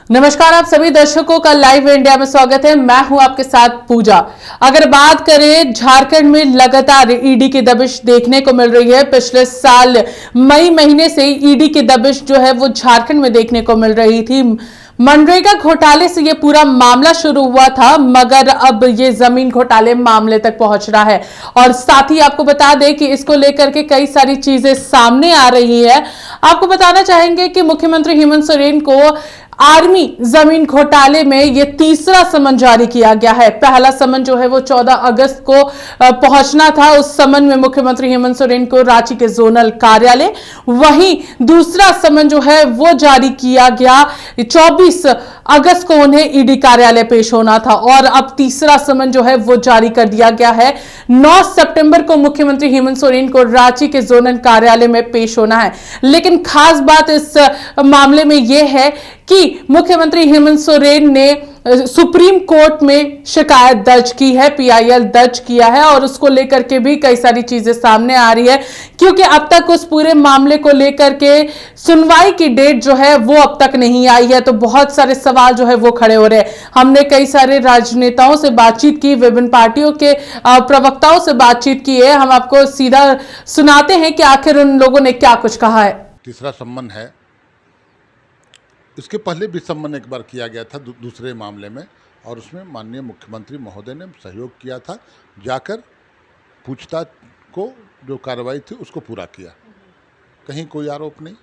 नमस्कार, आप सभी दर्शकों का लाइव इंडिया में स्वागत है। मैं हूं आपके साथ पूजा। अगर बात करें, झारखंड में लगातार ईडी की दबिश देखने को मिल रही है। पिछले साल मई महीने से ईडी की दबिश जो है वो झारखंड में देखने को मिल रही थी। मनरेगा घोटाले से ये पूरा मामला शुरू हुआ था, मगर अब ये जमीन घोटाले मामले तक पहुंच रहा है। और साथ ही आपको बता दें कि इसको लेकर के कई सारी चीजें सामने आ रही है। आपको बताना चाहेंगे कि मुख्यमंत्री हेमंत सोरेन को आर्मी जमीन घोटाले में यह तीसरा समन जारी किया गया है। पहला समन जो है वो 14 अगस्त को पहुंचना था। उस समन में मुख्यमंत्री हेमंत सोरेन को रांची के जोनल कार्यालय, वहीं दूसरा समन जो है वो जारी किया गया 24 अगस्त को उन्हें ईडी कार्यालय पेश होना था। और अब तीसरा समन जो है वो जारी कर दिया गया है। 9 सितंबर को मुख्यमंत्री हेमंत सोरेन को रांची के जोनल कार्यालय में पेश होना है। लेकिन खास बात इस मामले में यह है कि मुख्यमंत्री हेमंत सोरेन ने सुप्रीम कोर्ट में शिकायत दर्ज की है, पीआईएल दर्ज किया है, और उसको लेकर के भी कई सारी चीजें सामने आ रही है, क्योंकि अब तक उस पूरे मामले को लेकर के सुनवाई की डेट जो है वो अब तक नहीं आई है। तो बहुत सारे सवाल जो है वो खड़े हो रहे हैं। हमने कई सारे राजनेताओं से बातचीत की, विभिन्न पार्टियों के प्रवक्ताओं से बातचीत की है। हम आपको सीधा सुनाते हैं कि आखिर उन लोगों ने क्या कुछ कहा है। तीसरा सम्मन है। इसके पहले भी सम्मन एक बार किया गया था दूसरे मामले में, और उसमें माननीय मुख्यमंत्री महोदय ने सहयोग किया था, जाकर पूछताछ को जो कार्रवाई थी उसको पूरा किया। कहीं कोई आरोप नहीं।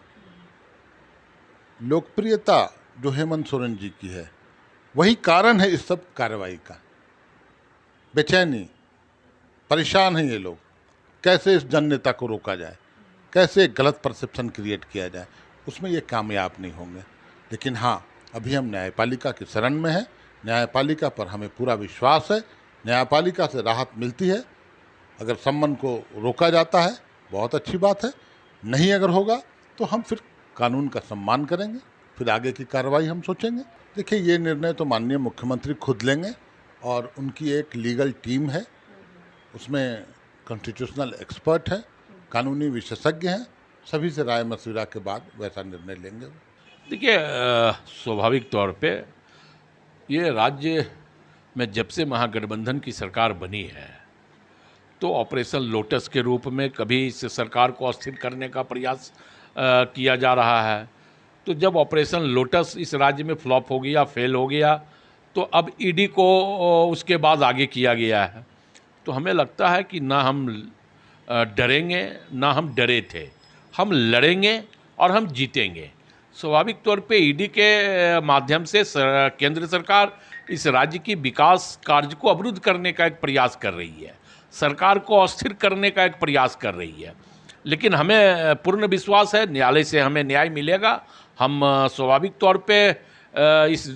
लोकप्रियता जो हेमंत सोरेन जी की है वही कारण है इस सब कार्रवाई का। बेचैनी, परेशान हैं ये लोग, कैसे इस जन नेता को रोका जाए, कैसे गलत परसेप्शन क्रिएट किया जाए, उसमें ये कामयाब नहीं होंगे। लेकिन हाँ, अभी हम न्यायपालिका की शरण में हैं। न्यायपालिका पर हमें पूरा विश्वास है। न्यायपालिका से राहत मिलती है। अगर सम्मन को रोका जाता है बहुत अच्छी बात है, नहीं अगर होगा तो हम फिर कानून का सम्मान करेंगे, फिर आगे की कार्रवाई हम सोचेंगे। देखिए, ये निर्णय तो माननीय मुख्यमंत्री खुद लेंगे, और उनकी एक लीगल टीम है, उसमें कॉन्स्टिट्यूशनल एक्सपर्ट है, कानूनी विशेषज्ञ हैं। सभी से राय मशविरा के बाद वैसा निर्णय लेंगे। देखिए, स्वाभाविक तौर पे ये राज्य में जब से महागठबंधन की सरकार बनी है तो ऑपरेशन लोटस के रूप में कभी इस सरकार को अस्थिर करने का प्रयास किया जा रहा है। तो जब ऑपरेशन लोटस इस राज्य में फ्लॉप हो गया, फेल हो गया, तो अब ईडी को उसके बाद आगे किया गया है। तो हमें लगता है कि ना हम डरेंगे ना हम डरे थे। हम लड़ेंगे और हम जीतेंगे। स्वाभाविक तौर पे ईडी के माध्यम से केंद्र सरकार इस राज्य की विकास कार्य को अवरुद्ध करने का एक प्रयास कर रही है, सरकार को अस्थिर करने का एक प्रयास कर रही है। लेकिन हमें पूर्ण विश्वास है न्यायालय से हमें न्याय मिलेगा। हम स्वाभाविक तौर पे इस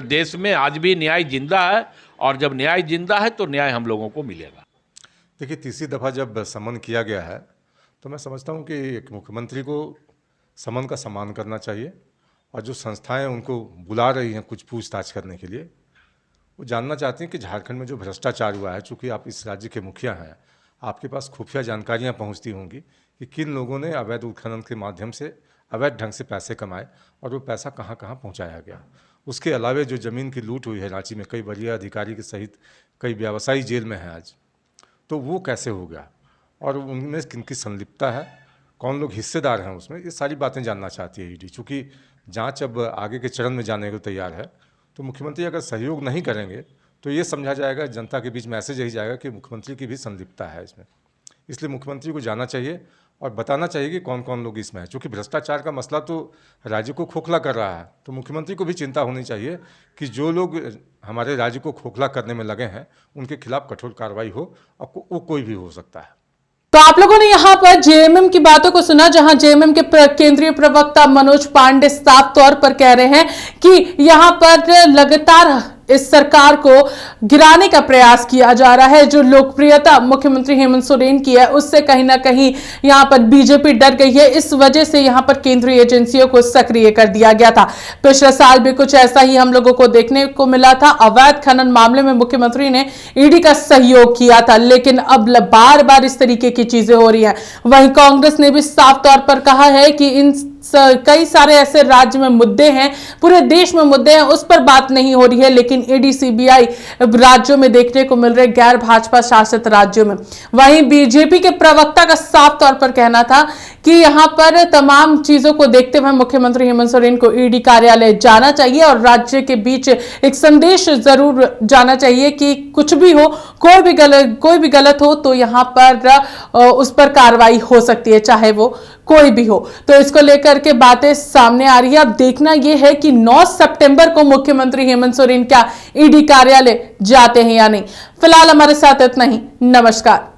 देश में आज भी न्याय जिंदा है, और जब न्याय जिंदा है तो न्याय हम लोगों को मिलेगा। देखिए, तीसरी दफ़ा जब समन किया गया है तो मैं समझता हूँ कि एक मुख्यमंत्री को समन का सम्मान करना चाहिए, और जो संस्थाएं उनको बुला रही हैं कुछ पूछताछ करने के लिए, वो जानना चाहती हैं कि झारखंड में जो भ्रष्टाचार हुआ है, चूँकि आप इस राज्य के मुखिया हैं, आपके पास खुफिया जानकारियाँ पहुँचती होंगी कि किन लोगों ने अवैध उत्खनन के माध्यम से अवैध ढंग से पैसे कमाए और वो पैसा कहाँ कहाँ पहुँचाया गया। उसके अलावा जो ज़मीन की लूट हुई है रांची में, कई वरीय अधिकारी के सहित कई व्यवसायी जेल में हैं आज, तो वो कैसे हो गया और उनमें किनकी संलिप्तता है, कौन लोग हिस्सेदार हैं उसमें, ये सारी बातें जानना चाहती है ईडी। चूँकि जांच अब आगे के चरण में जाने को तैयार है, तो मुख्यमंत्री अगर सहयोग नहीं करेंगे तो ये समझा जाएगा, जनता के बीच मैसेज यही जाएगा कि मुख्यमंत्री की भी संलिप्तता है इसमें। इसलिए मुख्यमंत्री को जाना चाहिए और बताना चाहिए कि कौन कौन लोग इसमें हैं। चूँकि भ्रष्टाचार का मसला तो राज्य को खोखला कर रहा है, तो मुख्यमंत्री को भी चिंता होनी चाहिए कि जो लोग हमारे राज्य को खोखला करने में लगे हैं उनके खिलाफ कठोर कार्रवाई हो, और वो कोई भी हो सकता है। तो आप लोगों ने यहां पर जेएमएम की बातों को सुना, जहां जेएमएम के केंद्रीय प्रवक्ता मनोज पांडे साफ तौर पर कह रहे हैं कि यहां पर लगातार इस सरकार को गिराने का प्रयास किया जा रहा है। जो लोकप्रियता मुख्यमंत्री हेमंत सोरेन की है उससे कहीं ना कहीं यहां पर बीजेपी डर गई है। इस वजह से यहां पर केंद्रीय एजेंसियों को सक्रिय कर दिया गया था। पिछले साल भी कुछ ऐसा ही हम लोगों को देखने को मिला था। अवैध खनन मामले में मुख्यमंत्री ने ईडी का सहयोग किया था, लेकिन अब बार बार इस तरीके की चीजें हो रही हैं। वहीं कांग्रेस ने भी साफ तौर पर कहा है कि इन कई सारे ऐसे राज्य में मुद्दे हैं, पूरे देश में मुद्दे हैं, उस पर बात नहीं हो रही है। लेकिन ईडी सीबीआई राज्यों में देखने को मिल रहे, गैर भाजपा शासित राज्यों में। वहीं बीजेपी के प्रवक्ता का साफ तौर पर कहना था कि यहां पर तमाम चीजों को देखते हुए मुख्यमंत्री हेमंत सोरेन को ईडी कार्यालय जाना चाहिए और राज्य के बीच एक संदेश जरूर जाना चाहिए कि कुछ भी हो, कोई भी गलत हो तो यहां पर उस पर कार्रवाई हो सकती है, चाहे वो कोई भी हो। तो इसको लेकर के बातें सामने आ रही है। अब देखना यह है कि 9 सितंबर को मुख्यमंत्री हेमंत सोरेन क्या ईडी कार्यालय जाते हैं या नहीं। फिलहाल हमारे साथ इतना ही। नमस्कार।